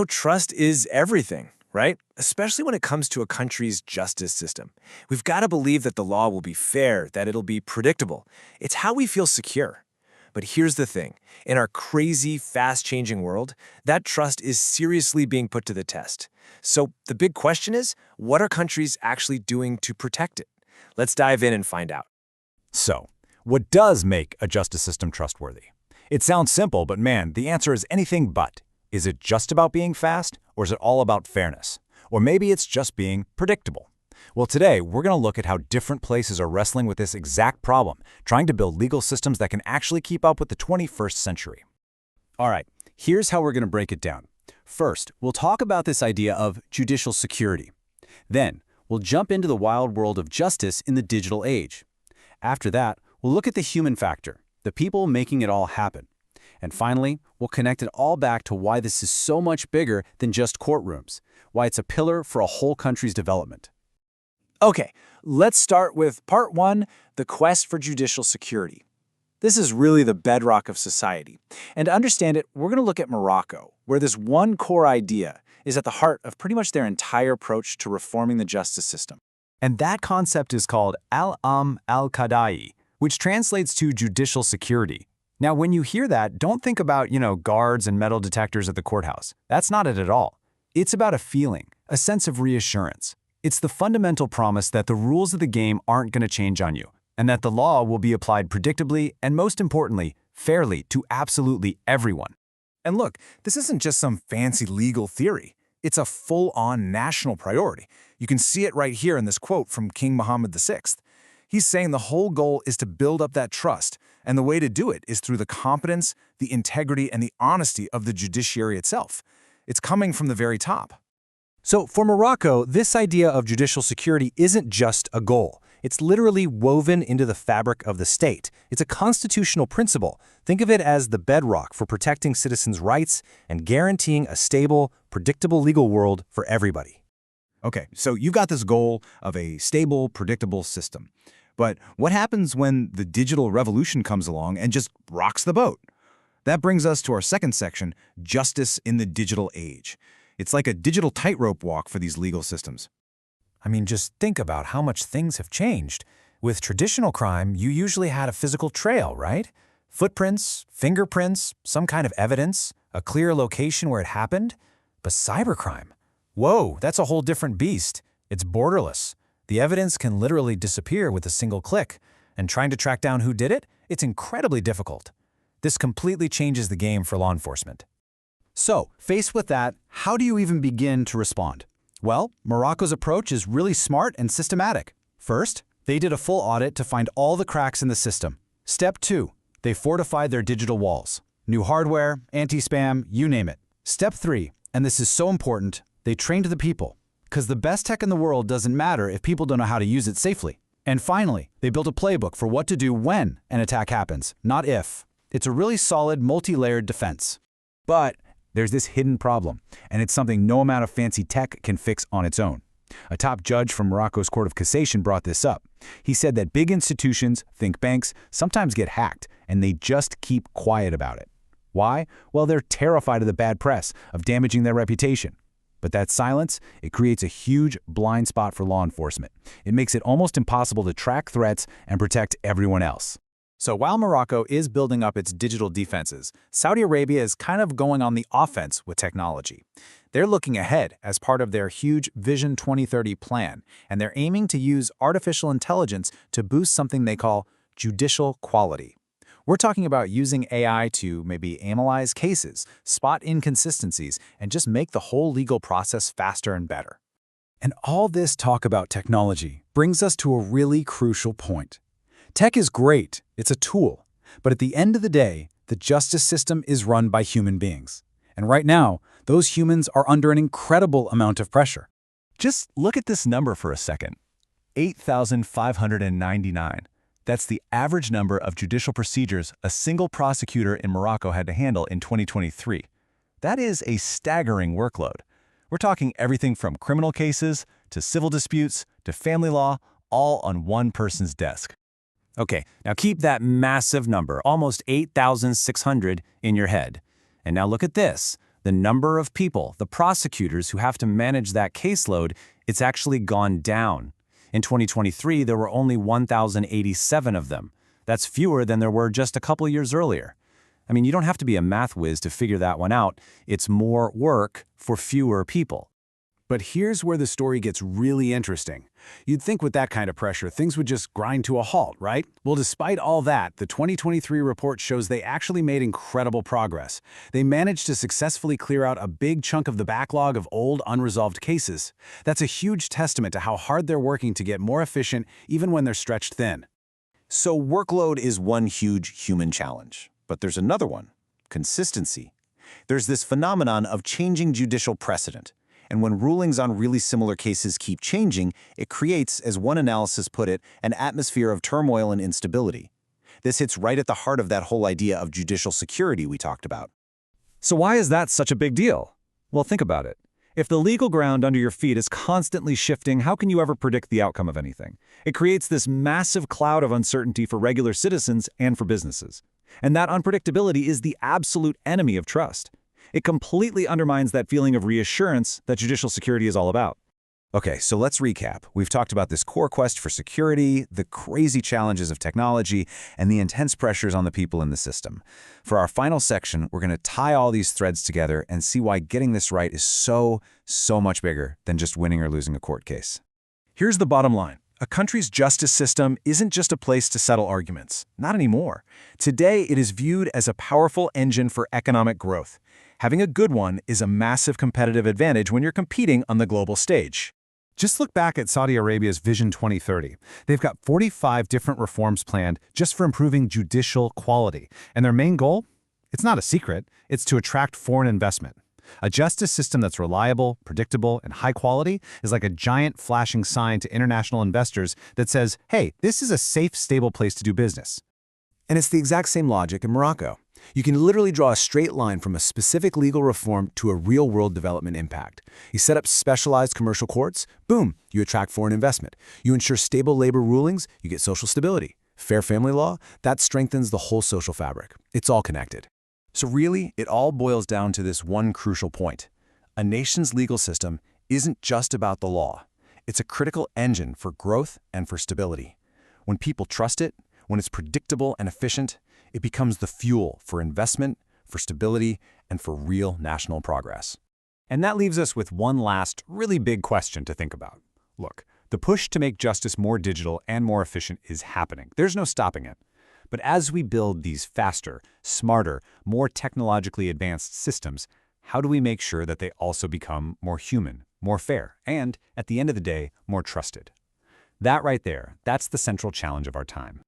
Trust is everything, right? Especially when it comes to a country's justice system. We've got to believe that the law will be fair, that it'll be predictable. It's how we feel secure. But here's the thing. In our crazy, fast-changing world, that trust is seriously being put to the test. So the big question is, what are countries actually doing to protect it? Let's dive in and find out. So, what does make a justice system trustworthy? It sounds simple, but man, the answer is anything but. Is it just about being fast, or is it all about fairness? Or maybe it's just being predictable. Well, today, we're going to look at how different places are wrestling with this exact problem, trying to build legal systems that can actually keep up with the 21st century. All right, here's how we're going to break it down. First, we'll talk about this idea of judicial security. Then, we'll jump into the wild world of justice in the digital age. After that, we'll look at the human factor, the people making it all happen. And finally, we'll connect it all back to why this is so much bigger than just courtrooms, why it's a pillar for a whole country's development. Okay, let's start with part one, the quest for judicial security. This is really the bedrock of society. And to understand it, we're going to look at Morocco, where this one core idea is at the heart of pretty much their entire approach to reforming the justice system. And that concept is called al-Qadai, which translates to judicial security. Now, when you hear that, don't think about, guards and metal detectors at the courthouse. That's not it at all. It's about a feeling, a sense of reassurance. It's the fundamental promise that the rules of the game aren't going to change on you, and that the law will be applied predictably and, most importantly, fairly to absolutely everyone. And look, this isn't just some fancy legal theory. It's a full-on national priority. You can see it right here in this quote from King Mohammed VI. He's saying the whole goal is to build up that trust, and the way to do it is through the competence, the integrity, and the honesty of the judiciary itself. It's coming from the very top. So for Morocco, this idea of judicial security isn't just a goal. It's literally woven into the fabric of the state. It's a constitutional principle. Think of it as the bedrock for protecting citizens' rights and guaranteeing a stable, predictable legal world for everybody. Okay, so you got this goal of a stable, predictable system. But what happens when the digital revolution comes along and just rocks the boat? That brings us to our second section, justice in the digital age. It's like a digital tightrope walk for these legal systems. I mean, just think about how much things have changed. With traditional crime, you usually had a physical trail, right? Footprints, fingerprints, some kind of evidence, a clear location where it happened. But cybercrime, whoa, that's a whole different beast. It's borderless. The evidence can literally disappear with a single click. And trying to track down who did it, it's incredibly difficult. This completely changes the game for law enforcement. So, faced with that, how do you even begin to respond? Well, Morocco's approach is really smart and systematic. First, they did a full audit to find all the cracks in the system. Step 2, they fortified their digital walls. New hardware, anti-spam, you name it. Step 3, and this is so important, they trained the people. Because the best tech in the world doesn't matter if people don't know how to use it safely. And finally, they built a playbook for what to do when an attack happens, not if. It's a really solid, multi-layered defense. But there's this hidden problem, and it's something no amount of fancy tech can fix on its own. A top judge from Morocco's Court of Cassation brought this up. He said that big institutions, think banks, sometimes get hacked, and they just keep quiet about it. Why? Well, they're terrified of the bad press, of damaging their reputation. But that silence, it creates a huge blind spot for law enforcement. It makes it almost impossible to track threats and protect everyone else. So while Morocco is building up its digital defenses, Saudi Arabia is kind of going on the offense with technology. They're looking ahead as part of their huge Vision 2030 plan, and they're aiming to use artificial intelligence to boost something they call judicial quality. We're talking about using AI to maybe analyze cases, spot inconsistencies, and just make the whole legal process faster and better. And all this talk about technology brings us to a really crucial point. Tech is great, it's a tool, but at the end of the day, the justice system is run by human beings. And right now, those humans are under an incredible amount of pressure. Just look at this number for a second. 8,599. That's the average number of judicial procedures a single prosecutor in Morocco had to handle in 2023. That is a staggering workload. We're talking everything from criminal cases to civil disputes to family law, all on one person's desk. Okay, now keep that massive number, almost 8,600, in your head. And now look at this. The number of people, the prosecutors who have to manage that caseload, it's actually gone down. In 2023, there were only 1,087 of them. That's fewer than there were just a couple years earlier. I mean, you don't have to be a math whiz to figure that one out. It's more work for fewer people. But here's where the story gets really interesting. You'd think with that kind of pressure, things would just grind to a halt, right? Well, despite all that, the 2023 report shows they actually made incredible progress. They managed to successfully clear out a big chunk of the backlog of old, unresolved cases. That's a huge testament to how hard they're working to get more efficient, even when they're stretched thin. So workload is one huge human challenge. But there's another one: consistency. There's this phenomenon of changing judicial precedent. And when rulings on really similar cases keep changing, it creates, as one analysis put it, an atmosphere of turmoil and instability. This hits right at the heart of that whole idea of judicial security we talked about. So why is that such a big deal? Well, think about it. If the legal ground under your feet is constantly shifting, how can you ever predict the outcome of anything? It creates this massive cloud of uncertainty for regular citizens and for businesses. And that unpredictability is the absolute enemy of trust. It completely undermines that feeling of reassurance that judicial security is all about. Okay, so let's recap. We've talked about this core quest for security, the crazy challenges of technology, and the intense pressures on the people in the system. For our final section, we're going to tie all these threads together and see why getting this right is so much bigger than just winning or losing a court case. Here's the bottom line. A country's justice system isn't just a place to settle arguments. Not anymore. Today, it is viewed as a powerful engine for economic growth. Having a good one is a massive competitive advantage when you're competing on the global stage. Just look back at Saudi Arabia's Vision 2030. They've got 45 different reforms planned just for improving judicial quality. And their main goal? It's not a secret. It's to attract foreign investment. A justice system that's reliable, predictable, and high quality is like a giant flashing sign to international investors that says, hey, this is a safe, stable place to do business. And it's the exact same logic in Morocco. You can literally draw a straight line from a specific legal reform to a real-world development impact. You set up specialized commercial courts, boom, you attract foreign investment. You ensure stable labor rulings, you get social stability. Fair family law, that strengthens the whole social fabric. It's all connected. So really, it all boils down to this one crucial point. A nation's legal system isn't just about the law. It's a critical engine for growth and for stability. When people trust it, when it's predictable and efficient, it becomes the fuel for investment, for stability, and for real national progress. And that leaves us with one last, really big question to think about. Look, the push to make justice more digital and more efficient is happening. There's no stopping it. But as we build these faster, smarter, more technologically advanced systems, how do we make sure that they also become more human, more fair, and, at the end of the day, more trusted? That right there, that's the central challenge of our time.